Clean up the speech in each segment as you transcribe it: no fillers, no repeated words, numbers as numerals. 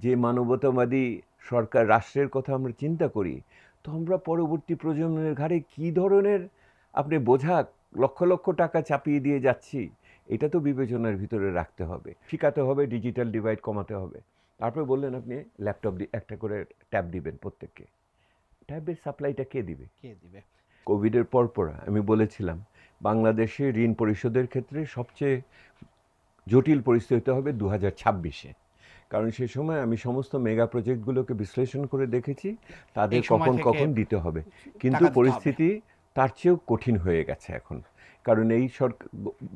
যে মানবতাবাদী সরকার রাষ্ট্রের কথা আমরা চিন্তা করি, তো আমরা পরবর্তী প্রজন্মের ঘাড়ে কী ধরনের আপনি বোঝা লক্ষ লক্ষ টাকা চাপিয়ে দিয়ে যাচ্ছি, এটা তো বিবেচনার ভিতরে রাখতে হবে। শেখাতে হবে, ডিজিটাল ডিভাইড কমাতে হবে। তারপরে বললেন আপনি ল্যাপটপ একটা করে ট্যাব দিবেন প্রত্যেককে। ট্যাবের সাপ্লাইটা কে দিবে? কোভিডের পর আমি বলেছিলাম বাংলাদেশে ঋণ পরিশোধের ক্ষেত্রে সবচেয়ে জটিল পরিস্থিতি হবে 2026-এ, কারণ সে সময় আমি সমস্ত মেগা প্রজেক্টগুলোকে বিশ্লেষণ করে দেখেছি তাদের কখন দিতে হবে, কিন্তু পরিস্থিতি তার চেয়েও কঠিন হয়ে গেছে এখন। কারণ এই সরকার,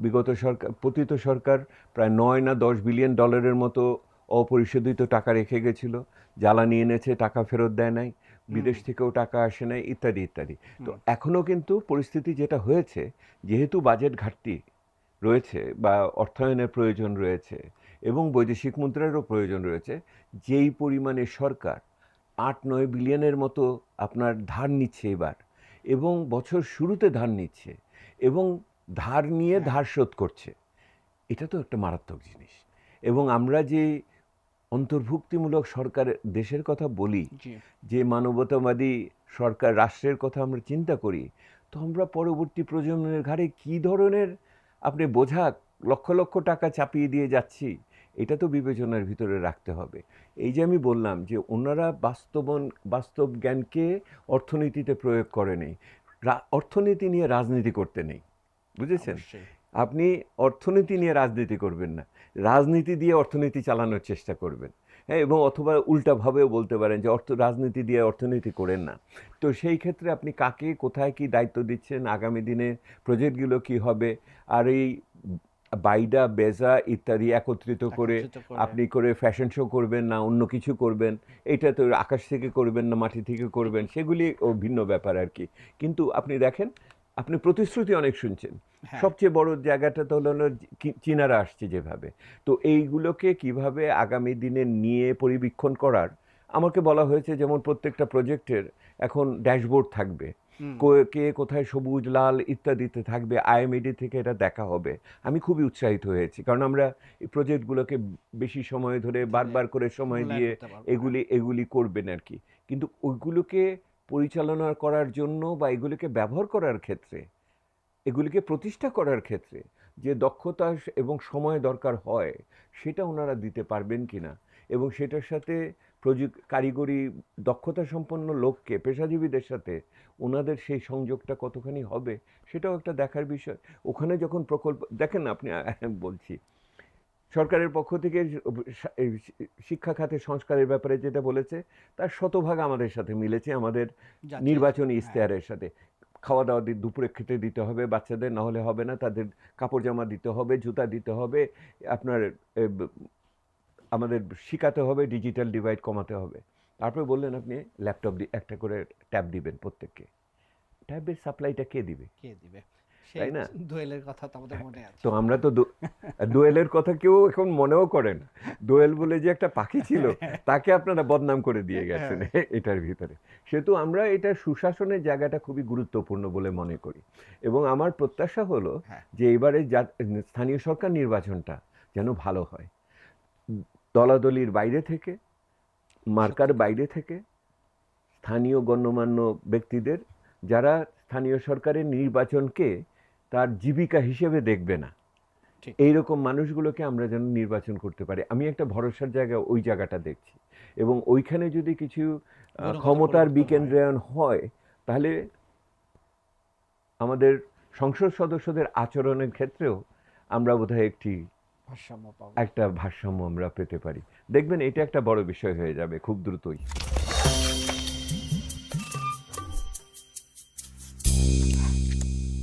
বিগত সরকার, পতিত সরকার প্রায় 9 না 10 বিলিয়ন ডলারের মতো অপরিশোধিত টাকা রেখে গেছিল, জ্বালানি এনেছে, টাকা ফেরত দেয় নাই, বিদেশ থেকেও টাকা আসে নাই, ইত্যাদি ইত্যাদি। তো এখনও কিন্তু পরিস্থিতি যেটা হয়েছে, যেহেতু বাজেট ঘাটতি রয়েছে বা অর্থায়নের প্রয়োজন রয়েছে এবং বৈদেশিক মুদ্রারও প্রয়োজন রয়েছে, যেই পরিমাণে সরকার 8-9 বিলিয়নের মতো আপনার ধার নিচ্ছে এবার, এবং বছর শুরুতে ধার নিচ্ছে এবং ধার নিয়ে ধার শোধ করছে, এটা তো একটা মারাত্মক জিনিস। এবং আমরা যে অন্তর্ভুক্তিমূলক সরকার দেশের কথা বলি, যে মানবতাবাদী সরকার রাষ্ট্রের কথা আমরা চিন্তা করি, তো আমরা পরবর্তী প্রজন্মের ঘাড়ে কী ধরনের আপনি বোঝা লক্ষ লক্ষ টাকা চাপিয়ে দিয়ে যাচ্ছি, এটা তো বিবেচনার ভিতরে রাখতে হবে। এই যে আমি বললাম যে ওনারা বাস্তব জ্ঞানকে অর্থনীতিতে প্রয়োগ করে নেই, অর্থনীতি নিয়ে রাজনীতি করতে নেই, বুঝেছেন? আপনি অর্থনীতি নিয়ে রাজনীতি করবেন না, রাজনীতি দিয়ে অর্থনীতি চালানোর চেষ্টা করবেন। হ্যাঁ, এবং অথবা উল্টাভাবেও বলতে পারেন যে রাজনীতি দিয়ে অর্থনীতি করেন না। তো সেই ক্ষেত্রে আপনি কাকে কোথায় কি দায়িত্ব দিচ্ছেন, আগামী দিনে প্রজেক্টগুলো কি হবে, আর এই বাইডা বেজা ইত্যাদি একত্রিত করে আপনি করে ফ্যাশন শো করবেন না অন্য কিছু করবেন, এটা তো আকাশ থেকে করবেন না মাটি থেকে করবেন, সেগুলি ভিন্ন ব্যাপার আর কি। কিন্তু আপনি দেখেন, আপনি প্রতিশ্রুতি অনেক শুনছেন, সবচেয়ে বড় জায়গাটা তো হলো চীনারা আসছে যেভাবে, তো এইগুলোকে কিভাবে আগামী দিনে নিয়ে পরিবীক্ষণ করার আমাকে বলা হয়েছে। যেমন প্রত্যেকটা প্রজেক্টের এখন ড্যাশবোর্ড থাকবে, কে কোথায় সবুজ লাল ইত্যাদিতে থাকবে, আইএমইডি থেকে এটা দেখা হবে। আমি খুবই উৎসাহিত হয়েছি, কারণ আমরা এই প্রজেক্টগুলোকে বেশি সময় ধরে বারবার করে সময় দিয়ে এগুলি করবেন আর কি। কিন্তু ওইগুলোকে পরিচালনা করার জন্য বা এগুলিকে ব্যবহার করার ক্ষেত্রে, এগুলিকে প্রতিষ্ঠা করার ক্ষেত্রে যে দক্ষতা এবং সময় দরকার হয়, সেটা ওনারা দিতে পারবেন কিনা, এবং সেটার সাথে কারিগরি দক্ষতা সম্পন্ন লোককে, পেশাজীবীদের সাথে ওনাদের সেই সংযোগটা কতখানি হবে, সেটাও একটা দেখার বিষয়। ওখানে যখন প্রকল্প দেখেন আপনি, বলছি সরকারের পক্ষ থেকে শিক্ষা খাতে সংস্কারের ব্যাপারে যেটা বলেছে তার শতভাগ আমাদের সাথে মিলেছে, আমাদের নির্বাচনী ইশতেহারের সাথে। খাওয়া দাওয়া দুপুরে খেতে দিতে হবে বাচ্চাদের, না হলে হবে না, তাদের কাপড় জামা দিতে হবে, জুতা দিতে হবে, আপনার আমাদের শেখাতে হবে, ডিজিটাল ডিভাইড কমাতে হবে। তারপরে বললেন আপনি ল্যাপটপ একটা করে ট্যাব দিবেন প্রত্যেককে। ট্যাবের সাপ্লাইটা কে দিবে? তাই না? দোয়েলের কথা তো আমাদের মনে আছে। তো আমরা তো দোয়েলের কথা কেউ এখন মনেও করেন। দোয়েল বলে যে একটা পাখি ছিল, তাকে আপনারা বদনাম করে দিয়ে গেছেন এটার ভিতরে। সেহেতু আমরা এটা সুশাসনের জায়গাটা খুবই গুরুত্বপূর্ণ বলে মনে করি, এবং আমার প্রত্যাশা হলো যে এবারে স্থানীয় সরকার নির্বাচনটা যেন ভালো হয়, দলাদলির বাইরে থেকে, মার্কার বাইরে থেকে, স্থানীয় গণ্যমান্য ব্যক্তিদের, যারা স্থানীয় সরকারের নির্বাচনকে তার জীবিকা হিসেবে দেখবে না, এইরকম মানুষগুলোকে আমরা যেন নির্বাচন করতে পারি। আমি একটা ভরসার জায়গা ওই জায়গাটা দেখছি, এবং ওইখানে যদি কিছু ক্ষমতার বিকেন্দ্রায়ন হয়, তাহলে আমাদের সংসদ সদস্যদের আচরণের ক্ষেত্রেও আমরা বোধহয় একটা ভারসাম্য আমরা পেতে পারি। দেখবেন এটা একটা বড় বিষয় হয়ে যাবে খুব দ্রুতই।